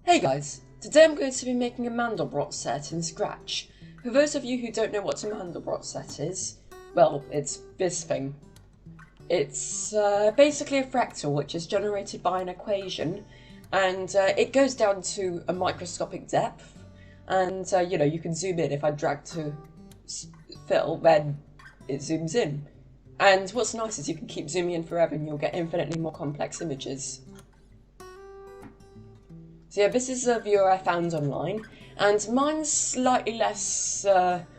Hey guys, today I'm going to be making a Mandelbrot set in Scratch. For those of you who don't know what a Mandelbrot set is, well, it's this thing. It's basically a fractal which is generated by an equation, and it goes down to a microscopic depth, and you can zoom in. If I drag to fill, then it zooms in. And what's nice is you can keep zooming in forever and you'll get infinitely more complex images. So yeah, this is a viewer I found online, and mine's slightly less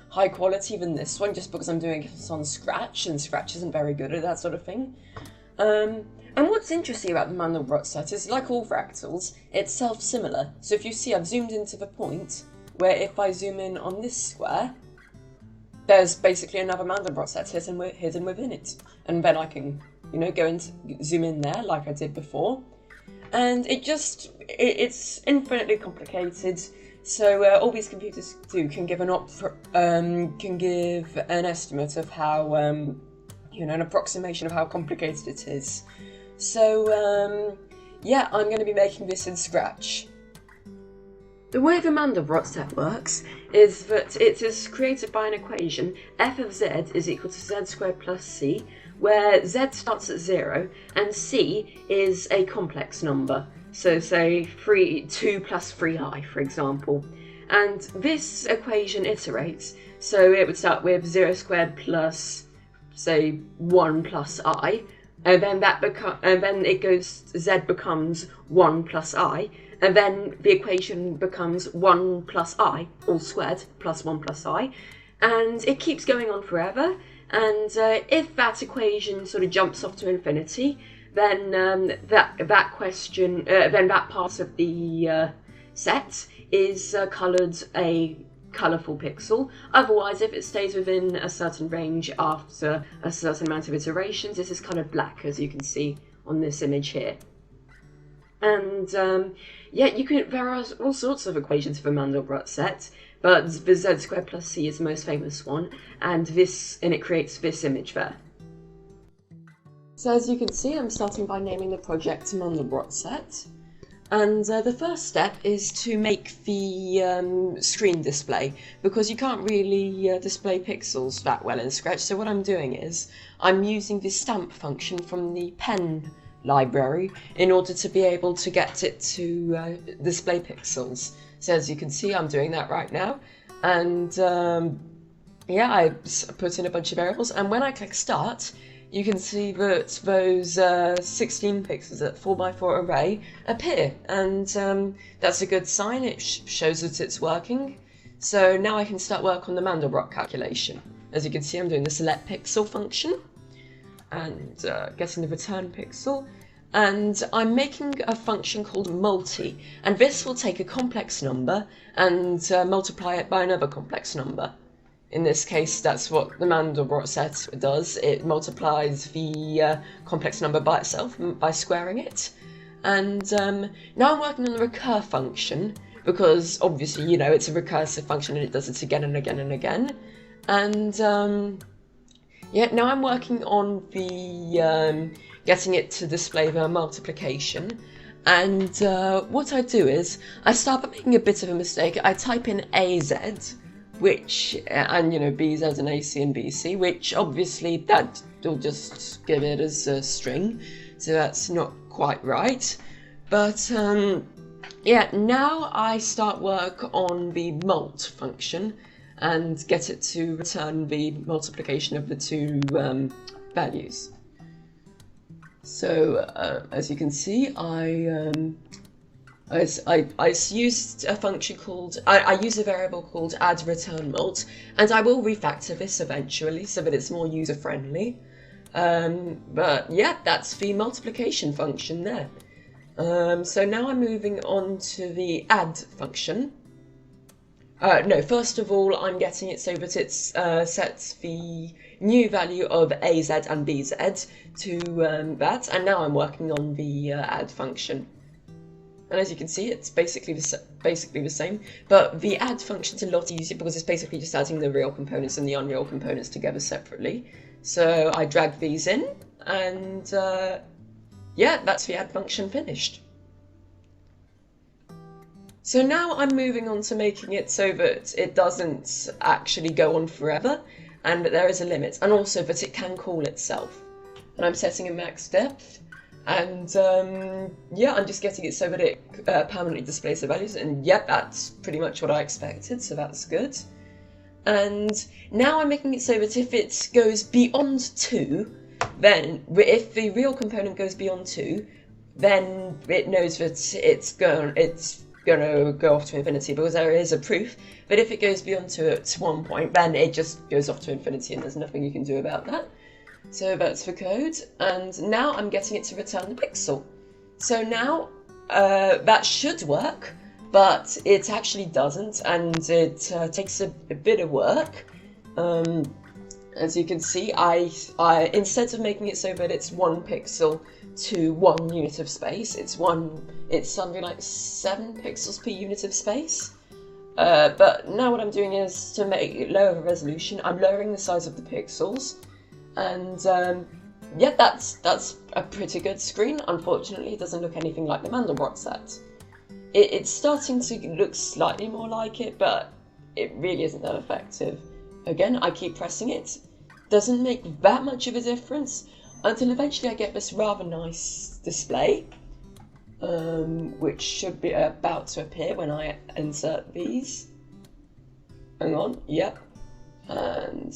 high quality than this one, just because I'm doing it on Scratch, and Scratch isn't very good at that sort of thing. And what's interesting about the Mandelbrot set is, like all fractals, it's self-similar. So if you see, I've zoomed into the point, where if I zoom in on this square, there's basically another Mandelbrot set hidden within it. And then I can, go and zoom in there, like I did before. And it's infinitely complicated. So all these computers do can give an estimate of how an approximation of how complicated it is. So yeah, I'm going to be making this in Scratch. The way the Mandelbrot set works is that it is created by an equation. F of z is equal to z squared plus c, where z starts at 0 and c is a complex number. So say 2 plus 3i, for example. And this equation iterates, so it would start with 0 squared plus, say, 1 plus i, and then z becomes 1 plus i, and then the equation becomes 1 plus i, all squared, plus 1 plus i, and it keeps going on forever. And if that equation sort of jumps off to infinity, then that part of the set is coloured a colourful pixel. Otherwise, if it stays within a certain range after a certain amount of iterations, this is coloured black, as you can see on this image here. And yeah, there are all sorts of equations for Mandelbrot set, but the z squared plus c is the most famous one, and it creates this image there. So as you can see, I'm starting by naming the project Mandelbrot set, and the first step is to make the screen display, because you can't really display pixels that well in Scratch. So what I'm doing is I'm using the stamp function from the pen library in order to be able to get it to display pixels. So as you can see, I'm doing that right now, and yeah, I put in a bunch of variables, and when I click start, you can see that those 16 pixels at 4x4 array appear, and that's a good sign. It shows that it's working. So now I can start work on the Mandelbrot calculation. As you can see, I'm doing the select pixel function and getting the return pixel, and I'm making a function called multi, and this will take a complex number and multiply it by another complex number. In this case, that's what the Mandelbrot set does. It multiplies the complex number by itself by squaring it. And now I'm working on the recur function, because obviously, it's a recursive function and it does it again and again and again. And yeah, now I'm working on the getting it to display the multiplication. And what I do is I start by making a bit of a mistake. I type in AZ, which, and BZ and AC and BC, which obviously that will just give it as a string, so that's not quite right. But yeah, now I start work on the mult function and get it to return the multiplication of the two values. So as you can see, I used a function called, I use a variable called add return mult, and I will refactor this eventually so that it's more user friendly. But yeah, that's the multiplication function there. So now I'm moving on to the add function. No, first of all, I'm getting it so that it sets the new value of AZ and BZ to that, and now I'm working on the add function. And as you can see, it's basically the same, but the add function's a lot easier because it's basically just adding the real components and the unreal components together separately. So I drag these in, and yeah, that's the add function finished. So now I'm moving on to making it so that it doesn't actually go on forever, and that there is a limit, and also that it can call itself. And I'm setting a max depth, and yeah, I'm just getting it so that it permanently displays the values, and yep, that's pretty much what I expected, so that's good. And now I'm making it so that if it goes beyond 2, then if the real component goes beyond 2, then it knows that it's going to go off to infinity, because there is a proof that if it goes beyond 2 at one point, then it just goes off to infinity and there's nothing you can do about that. So that's the code, and now I'm getting it to return the pixel. So now that should work, but it actually doesn't, and it takes a bit of work. As you can see, I instead of making it so that it's 1 pixel to 1 unit of space, it's something like 7 pixels per unit of space. But now what I'm doing is to lower the resolution. I'm lowering the size of the pixels, and yeah, that's a pretty good screen. Unfortunately, it doesn't look anything like the Mandelbrot set. It's starting to look slightly more like it, but it really isn't that effective. Again, I keep pressing it. Doesn't make that much of a difference until eventually I get this rather nice display, which should be about to appear when I insert these. Hang on, yep. And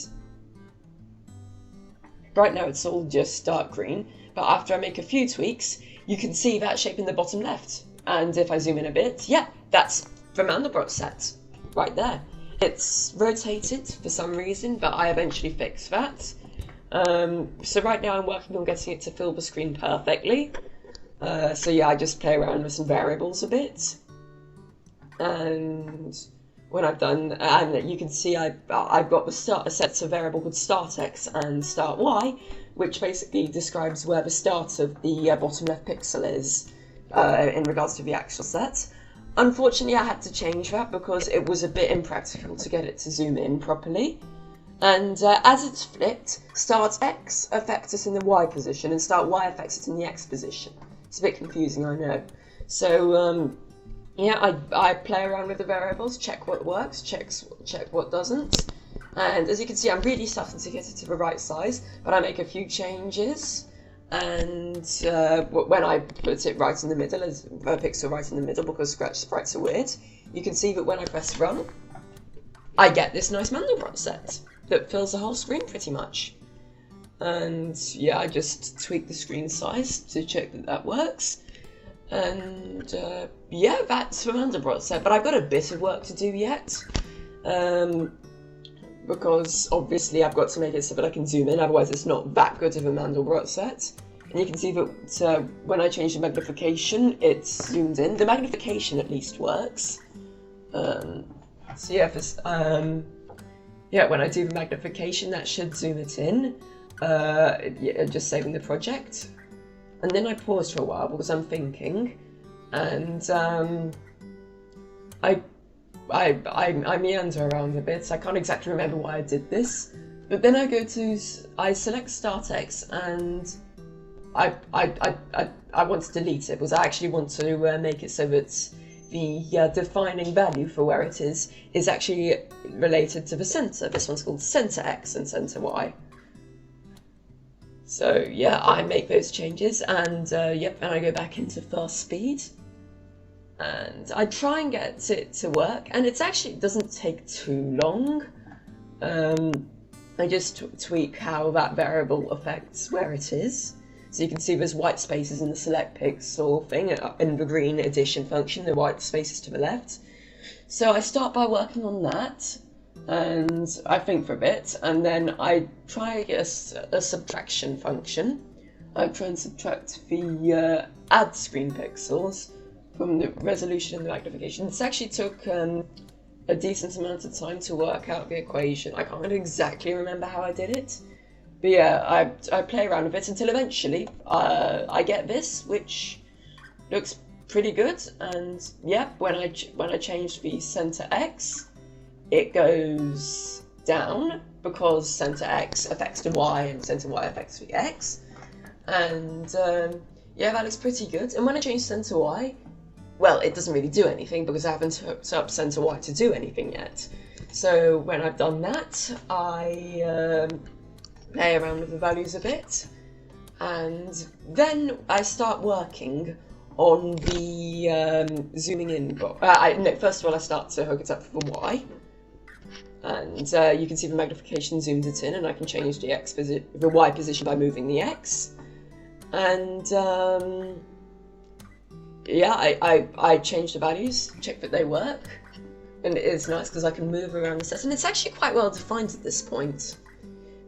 right now it's all just dark green, but after I make a few tweaks, you can see that shape in the bottom left. And if I zoom in a bit, yeah, that's the Mandelbrot set right there. It's rotated for some reason, but I eventually fixed that. So right now I'm working on getting it to fill the screen perfectly. So yeah, I just play around with some variables a bit. And when I've done, and you can see I've got the sets of variable called start x and start y, which basically describes where the start of the bottom left pixel is in regards to the actual set. Unfortunately, I had to change that because it was a bit impractical to get it to zoom in properly. And as it's flipped, start x affects it in the y position and start y affects it in the x position. It's a bit confusing, I know. So yeah, I play around with the variables, check what works, check what doesn't. And as you can see, I'm really starting to get it to the right size, but I make a few changes. And when I put it right in the middle, as a pixel right in the middle, because Scratch sprites are weird, you can see that when I press run, I get this nice Mandelbrot set that fills the whole screen pretty much. And yeah, I just tweak the screen size to check that that works. And yeah, that's the Mandelbrot set, but I've got a bit of work to do yet. Because obviously I've got to make it so that I can zoom in, otherwise it's not that good of a Mandelbrot set. And you can see that when I change the magnification, it's zoomed in. The magnification at least works. So yeah, yeah, when I do the magnification, that should zoom it in. Yeah, just saving the project. And then I pause for a while because I'm thinking, and I meander around a bit. I can't exactly remember why I did this, but then I select Start X, and I want to delete it because I actually want to make it so that the defining value for where it is actually related to the center. This one's called center X and center Y. So yeah, I make those changes, and yep, and I go back into fast speed. And I try and get it to work, and it doesn't take too long. I just tweak how that variable affects where it is. So you can see there's white spaces in the select pixel thing, in the green addition function, the white spaces to the left. So I start by working on that, and I think for a bit, and then I try a subtraction function. I try and subtract the add screen pixels from the resolution and the magnification. This actually took a decent amount of time to work out the equation. I can't exactly remember how I did it, but yeah, I play around with it until eventually I get this, which looks pretty good. And yeah, when I change the center X, it goes down because center X affects the Y and center Y affects the X. And yeah, that looks pretty good. And when I change center Y, well, it doesn't really do anything because I haven't hooked up center Y to do anything yet. So when I've done that, I play around with the values a bit, and then I start working on the zooming in box. No, first of all, I start to hook it up for Y, and you can see the magnification zoomed it in, and I can change the the Y position by moving the X, and yeah, I change the values, check that they work, and it is nice because I can move around the set, and it's actually quite well defined at this point.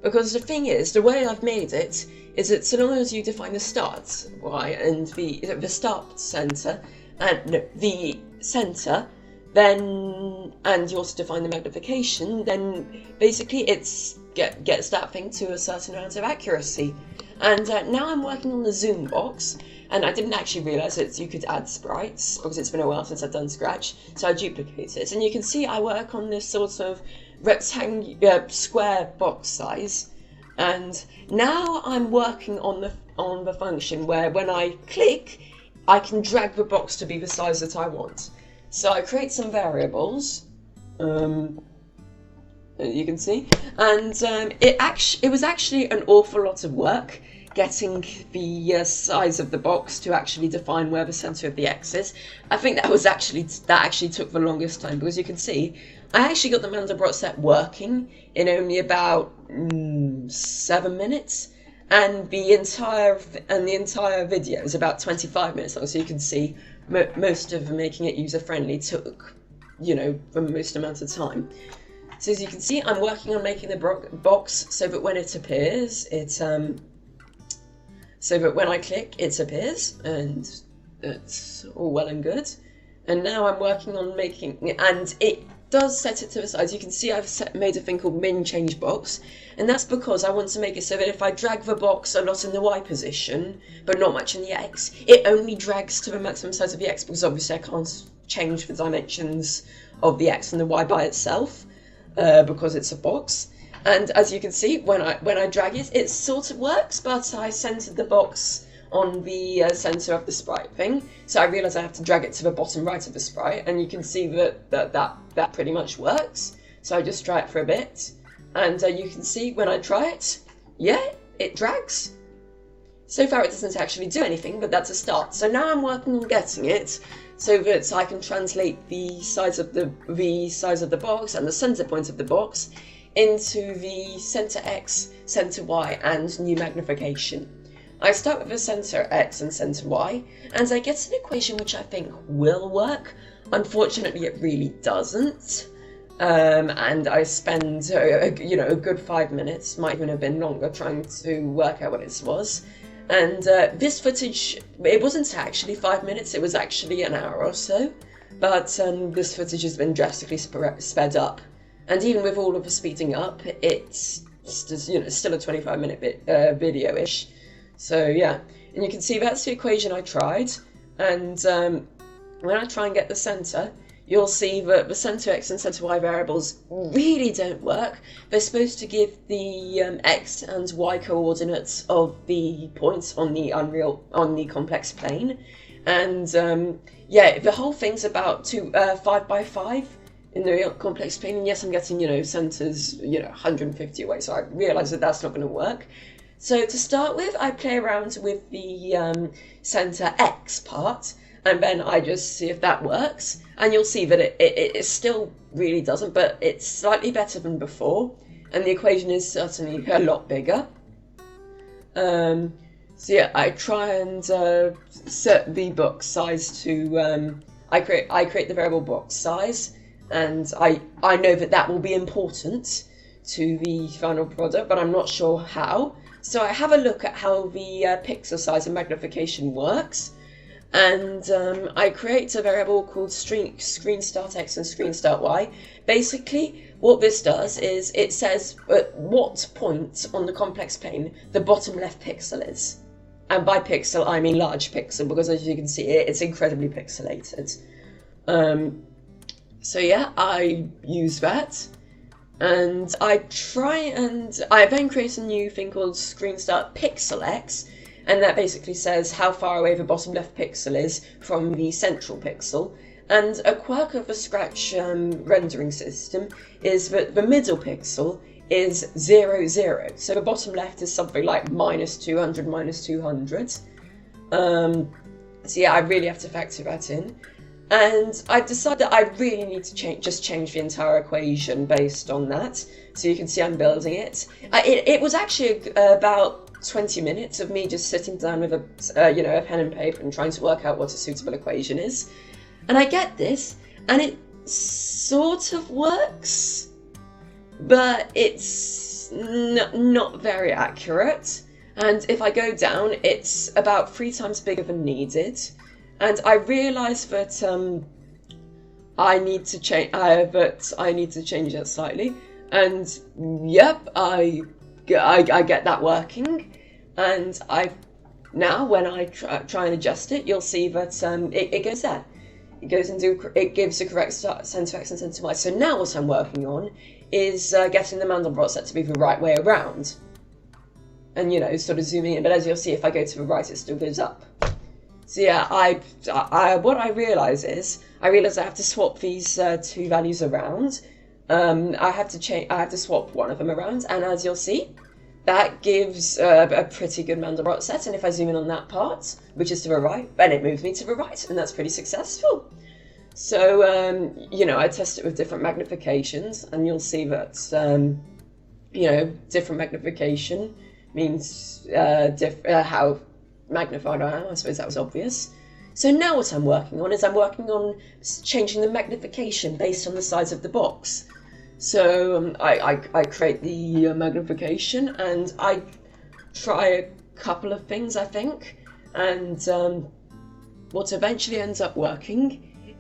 Because the thing is, the way I've made it is that so long as you define the start Y and the start center and no, the center, then and you also define the magnification, then basically it's gets that thing to a certain amount of accuracy. And now I'm working on the zoom box, and I didn't actually realise that you could add sprites because it's been a while since I've done Scratch, so I duplicate it, and you can see I work on this sort of rectangular square box size, and now I'm working on the function where when I click I can drag the box to be the size that I want. So I create some variables, you can see, and it was actually an awful lot of work getting the size of the box to actually define where the center of the X is. I think that actually took the longest time, because you can see I actually got the Mandelbrot set working in only about 7 minutes, and the entire video is about 25 minutes long. So you can see most of making it user friendly took, you know, the most amount of time. So as you can see, I'm working on making the box so that when it appears, so that when I click, it appears, and it's all well and good. And now I'm working on making, and it does set it to the size. You can see I've made a thing called min change box, and that's because I want to make it so that if I drag the box a lot in the Y position, but not much in the X, it only drags to the maximum size of the X, because obviously I can't change the dimensions of the X and the Y by itself, because it's a box. And as you can see, when I drag it, it sort of works, but I centered the box on the center of the sprite thing, so I realized I have to drag it to the bottom right of the sprite, and you can see that pretty much works. So I just try it for a bit, and you can see when I try it, yeah, it drags. So far it doesn't actually do anything, but that's a start. So now I'm working on getting it so that I can translate the size of the box and the center point of the box into the center X, center Y, and new magnification. I start with the center X and center Y, and I get an equation which I think will work. Unfortunately, it really doesn't. And I spend, you know, a good 5 minutes, might even have been longer, trying to work out what it was. And this footage, it wasn't actually 5 minutes, it was actually an hour or so. But this footage has been drastically sped up. And even with all of the speeding up, it's you know, still a 25-minute video-ish. So yeah, and you can see that's the equation I tried. And when I try and get the center, you'll see that the center X and center Y variables really don't work. They're supposed to give the X and Y coordinates of the points on the complex plane. And yeah, the whole thing's about 5 by 5 in the complex plane. And yes, I'm getting, you know, centers, you know, 150 away. So I realize that that's not going to work. So to start with, I play around with the center X part, and then I just see if that works. And you'll see that it still really doesn't, but it's slightly better than before, and the equation is certainly a lot bigger. So yeah, I try and set the box size to, I create the variable box size, and I know that will be important to the final product, but I'm not sure how. So I have a look at how the pixel size and magnification works, and I create a variable called screen start X and screen start Y. Basically, what this does is it says at what point on the complex plane the bottom left pixel is. And by pixel, I mean large pixel, because as you can see, it's incredibly pixelated. So yeah, I use that. And I then create a new thing called screen start pixel X, and that basically says how far away the bottom left pixel is from the central pixel. And a quirk of the Scratch rendering system is that the middle pixel is 0, 0. So the bottom left is something like -200, -200. So yeah, I really have to factor that in. And I've decided that I really need to change the entire equation based on that. So you can see I'm building it. It was actually about 20 minutes of me just sitting down with a pen and paper and trying to work out what a suitable equation is. And I get this, and it sort of works, but it's not very accurate. And if I go down, it's about 3 times bigger than needed. And I realised that I need to change that slightly. And yep, I get that working. And now when I try and adjust it, you'll see that it goes there. It gives the correct centre X and centre Y. So now what I'm working on is getting the Mandelbrot set to be the right way around. And sort of zooming in. But as you'll see, if I go to the right, it still goes up. So yeah, what I realise I have to swap these 2 values around. I have to swap one of them around, and as you'll see, that gives a pretty good Mandelbrot set. And if I zoom in on that part, which is to the right, then it moves me to the right, and that's pretty successful. So I test it with different magnifications, and you'll see that different magnification means how magnified I am. I suppose that was obvious. So now what I'm working on is changing the magnification based on the size of the box. So I create the magnification, and I try a couple of things, I think, and what eventually ends up working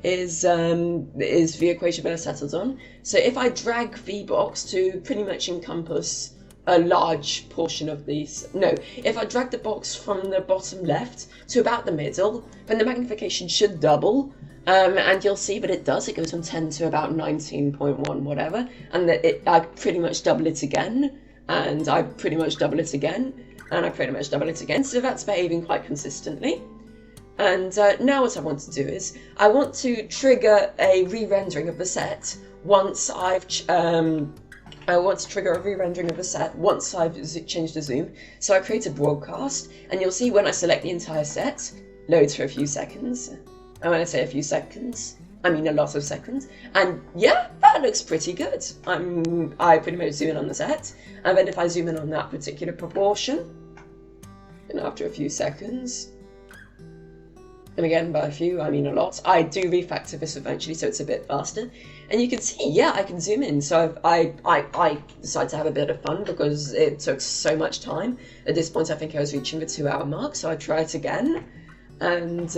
is the equation that I settled on. So if I drag the box to pretty much encompass a large portion of these. No, if I drag the box from the bottom left to about the middle, then the magnification should double. And you'll see that it does. It goes from 10 to about 19.1, whatever. And I pretty much double it again. And I pretty much double it again. And I pretty much double it again. So that's behaving quite consistently. And now what I want to do is, I want to trigger a re-rendering of the set once I want to trigger a re-rendering of the set once I've changed the zoom. So I create a broadcast, and you'll see when I select the entire set, loads for a few seconds. And when I say a few seconds, I mean a lot of seconds. And yeah, that looks pretty good. I pretty much zoom in on the set, and then if I zoom in on that particular proportion, and after a few seconds, and again by a few I mean a lot, I do refactor this eventually so it's a bit faster. And you can see, yeah, I can zoom in. So I decided to have a bit of fun because it took so much time. At this point I think I was reaching the 2-hour mark, so I try it again. And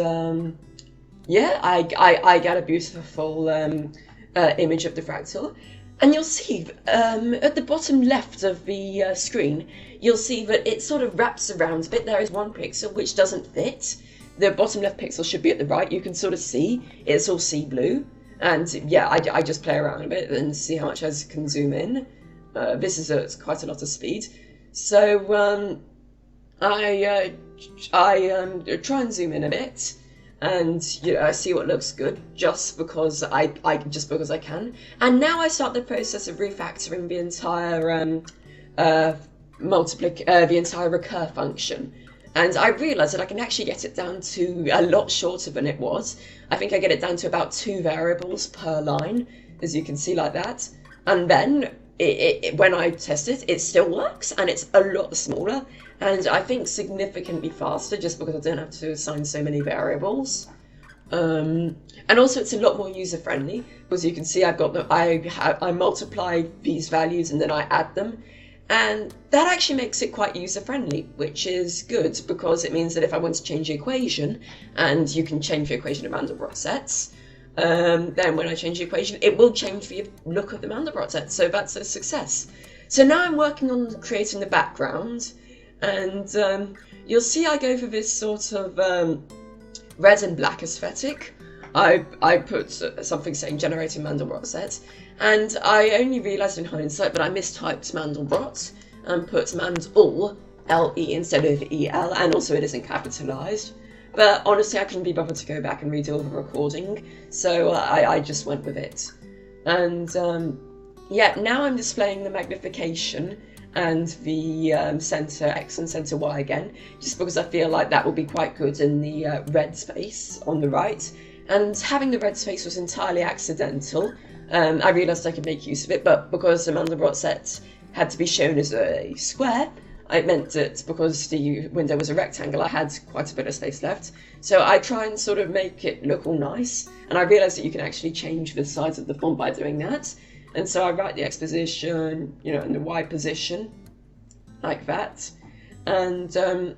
yeah, I get a beautiful image of the fractal. And you'll see at the bottom left of the screen, you'll see that it sort of wraps around a bit. There is one pixel which doesn't fit. The bottom left pixel should be at the right. You can sort of see it's all sea blue. And yeah, I just play around a bit and see how much I can zoom in. This is quite a lot of speed. So I try and zoom in a bit, and I see what looks good just because I can. And now I start the process of refactoring the entire the entire recur function. And I realised that I can actually get it down to a lot shorter than it was. I think I get it down to about 2 variables per line, as you can see like that. And then, when I test it, it still works, and it's a lot smaller, and I think significantly faster, just because I don't have to assign so many variables. And also it's a lot more user-friendly, because you can see I multiply these values and then I add them. And that actually makes it quite user-friendly, which is good, because it means that if I want to change the equation, and you can change the equation of Mandelbrot sets, then when I change the equation, it will change the look of the Mandelbrot set, so that's a success. So now I'm working on creating the background, and you'll see I go for this sort of red and black aesthetic. I put something saying generating Mandelbrot sets, and I only realised in hindsight that I mistyped Mandelbrot and put Mandl LE instead of EL, and also it isn't capitalized. But honestly, I couldn't be bothered to go back and redo all the recording, so I just went with it. And yeah, now I'm displaying the magnification and the center X and center Y again, just because I feel like that will be quite good in the red space on the right. And having the red space was entirely accidental. I realised I could make use of it, but because the Mandelbrot set had to be shown as a square, it meant that because the window was a rectangle, I had quite a bit of space left. So I try and sort of make it look all nice, and I realised that you can actually change the size of the font by doing that. And so I write the X position, you know, and the Y position, like that. And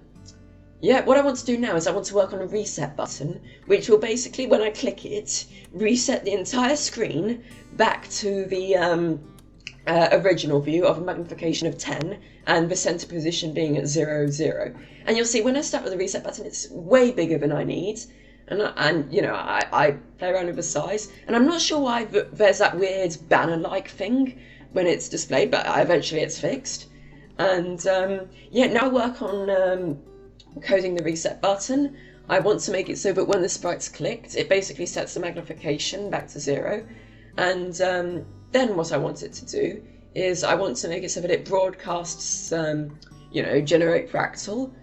yeah, what I want to do now is I want to work on a reset button, which will basically, when I click it, reset the entire screen back to the original view of a magnification of 10 and the center position being at 0, 0. And you'll see when I start with the reset button, it's way bigger than I need. And you know, I play around with the size, and I'm not sure why there's that weird banner-like thing when it's displayed, but eventually it's fixed. And yeah, now I work on coding the reset button. I want to make it so that when the sprite's clicked, it basically sets the magnification back to 0. And then what I want it to do is I want to make it so that it broadcasts, you know, generate fractal.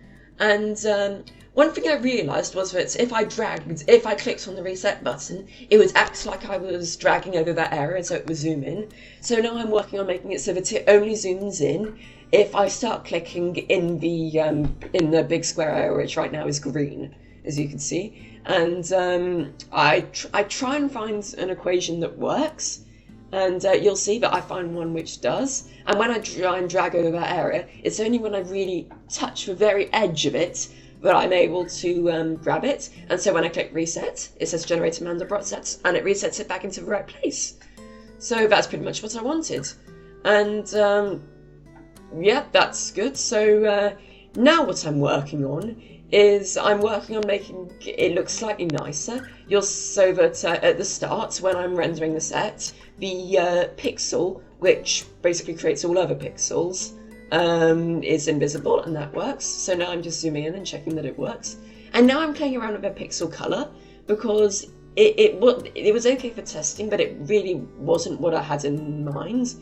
And one thing I realised was that if I clicked on the reset button, it would act like I was dragging over that area, so it would zoom in. So now I'm working on making it so that it only zooms in if I start clicking in the big square area, which right now is green, as you can see. And I try and find an equation that works, and you'll see that I find one which does. And when I try and drag over that area, it's only when I really touch the very edge of it that I'm able to grab it. And so when I click reset, it says generate a Mandelbrot set, and it resets it back into the right place. So that's pretty much what I wanted. And yeah, that's good. So now what I'm working on is I'm working on making it look slightly nicer. So that at the start, when I'm rendering the set, the pixel, which basically creates all other pixels, is invisible, and that works. So now I'm just zooming in and checking that it works. And now I'm playing around with a pixel color, because it was okay for testing, but it really wasn't what I had in mind.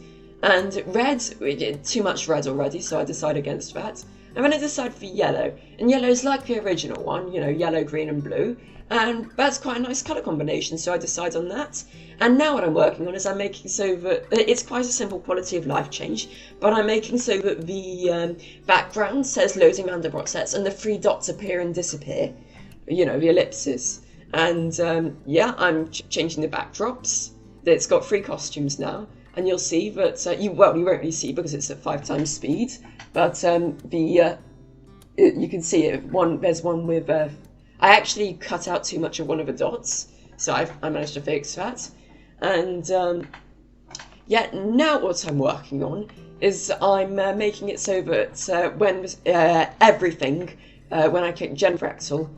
And red, we did too much red already, so I decided against that. And then I decided for yellow, and yellow is like the original one, you know, yellow, green and blue, and that's quite a nice colour combination, so I decided on that. And now what I'm working on is I'm making so that, it's quite a simple quality of life change, but I'm making so that the background says loading Mandelbrot sets, and the 3 dots appear and disappear, you know, the ellipses. And yeah, I'm changing the backdrops. It's got 3 costumes now. And you'll see that, you won't really see because it's at 5 times speed, but you can see it. There's one with, I actually cut out too much of one of the dots, so I managed to fix that. And yeah, now what I'm working on is I'm making it so that when everything, when I click genFractal,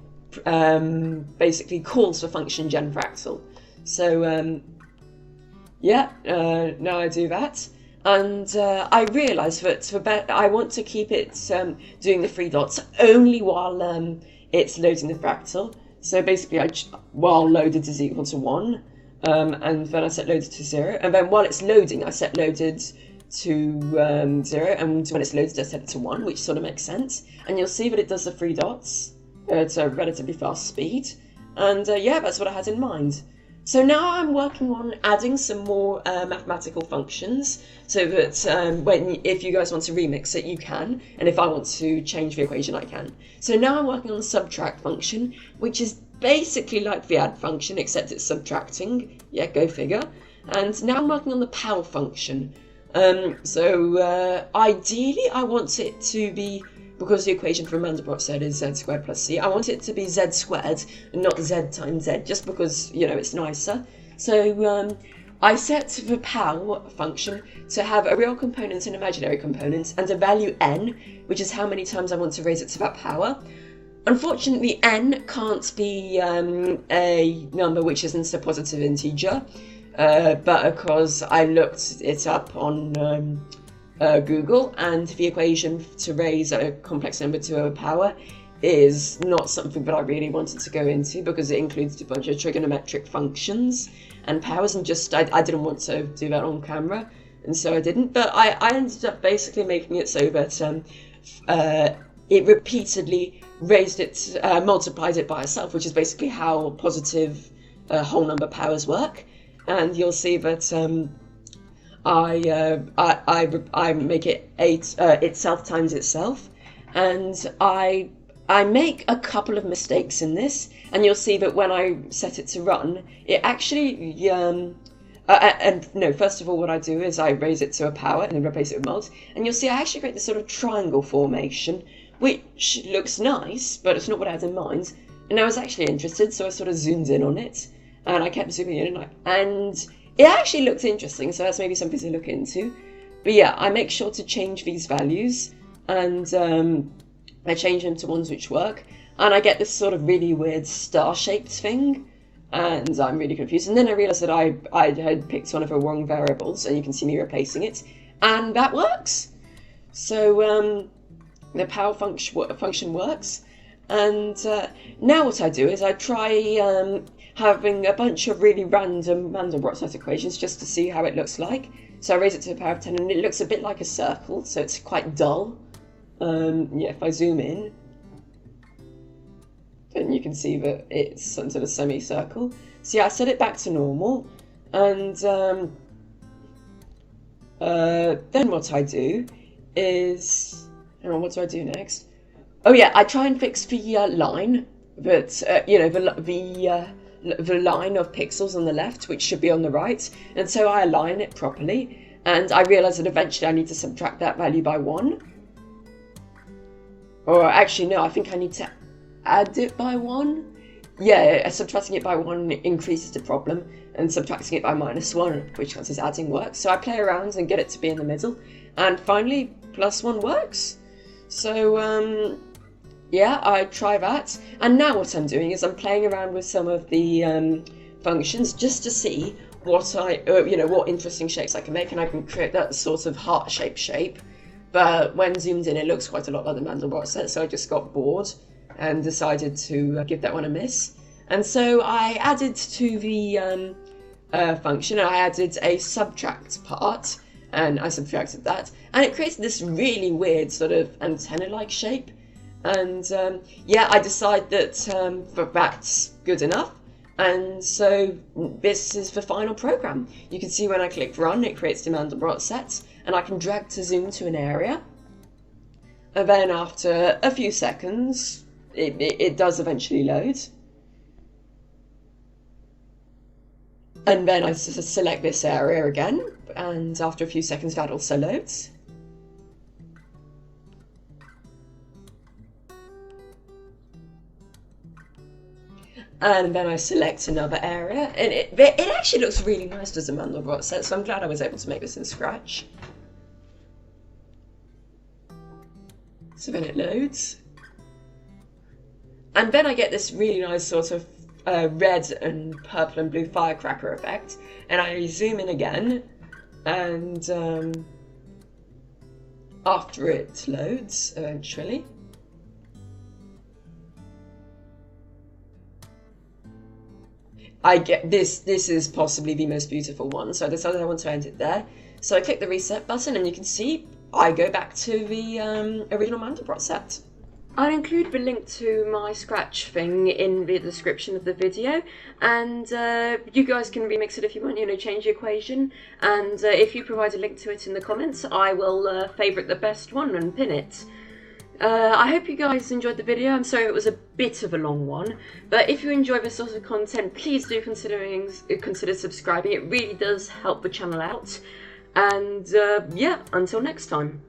basically calls the function genFractal. So yeah, now I do that, and I realise that I want to keep it doing the 3 dots only while it's loading the fractal. So basically, while loaded is equal to 1, and then I set loaded to 0, and then while it's loading, I set loaded to 0, and when it's loaded, I set it to 1, which sort of makes sense. And you'll see that it does the 3 dots at a relatively fast speed, and yeah, that's what I had in mind. So now I'm working on adding some more mathematical functions, so that if you guys want to remix it, you can, and if I want to change the equation, I can. So now I'm working on the subtract function, which is basically like the add function, except it's subtracting. Yeah, go figure. And now I'm working on the pal function. So ideally, I want it to be, because the equation for Mandelbrot set is z squared plus c, I want it to be z squared and not z times z, just because, you know, it's nicer. So I set the pal function to have a real component and imaginary component, and a value n, which is how many times I want to raise it to that power. Unfortunately, n can't be a number which isn't a positive integer, but because I looked it up on Google, and the equation to raise a complex number to a power is not something that I really wanted to go into because it includes a bunch of trigonometric functions and powers, and just I didn't want to do that on camera, and so I didn't. But I ended up basically making it so that it repeatedly multiplied it by itself, which is basically how positive whole number powers work. And you'll see that I make it 8 itself times itself, and I make a couple of mistakes in this, and you'll see that when I set it to run, it actually, first of all, what I do is I raise it to a power and then replace it with multi, and you'll see I actually create this sort of triangle formation, which looks nice, but it's not what I had in mind. And I was actually interested, so I sort of zoomed in on it, and I kept zooming in, and it actually looked interesting, so that's maybe something to look into. But yeah, I make sure to change these values, and I change them to ones which work, and I get this sort of really weird star-shaped thing, and I'm really confused. And then I realised that I had picked one of the wrong variables, and you can see me replacing it, and that works. So the power function works, and now what I do is I try having a bunch of really random Mandelbrot set equations just to see how it looks like. So I raise it to the power of 10, and it looks a bit like a circle, so it's quite dull. If I zoom in, then you can see that it's some sort of semicircle. So yeah, I set it back to normal, and then what I do is, hang on, what do I do next? Oh yeah, I try and fix the line that the line of pixels on the left, which should be on the right, and so I align it properly. And I realise that eventually I need to subtract that value by 1. Or actually, no, I think I need to add it by 1. Yeah, subtracting it by 1 increases the problem, and subtracting it by -1, which counts as adding, works. So I play around and get it to be in the middle, and finally, +1 works. So, yeah, I try that. And now what I'm doing is I'm playing around with some of the functions just to see what what interesting shapes I can make, and I can create that sort of heart-shaped shape. But when zoomed in, it looks quite a lot like the Mandelbrot set, so I just got bored and decided to give that one a miss. And so I added to the function, I added a subtract part, and I subtracted that, and it created this really weird sort of antenna-like shape. And yeah, I decide that that's good enough, and so this is the final program. You can see when I click run, it creates the Mandelbrot set, and I can drag to zoom to an area, and then after a few seconds it does eventually load, and then I select this area again, and after a few seconds that also loads. And then I select another area, and it actually looks really nice as a Mandelbrot set, so I'm glad I was able to make this in Scratch. So then it loads. And then I get this really nice sort of red and purple and blue firecracker effect, and I zoom in again, and after it loads eventually, I get this. This is possibly the most beautiful one, so I decided I want to end it there. So I click the reset button, and you can see I go back to the original Mandelbrot set. I'll include the link to my Scratch thing in the description of the video, and you guys can remix it if you want, change the equation, and if you provide a link to it in the comments, I will favourite the best one and pin it. I hope you guys enjoyed the video. I'm sorry it was a bit of a long one, but if you enjoy this sort of content, please do consider subscribing. It really does help the channel out. And yeah, until next time.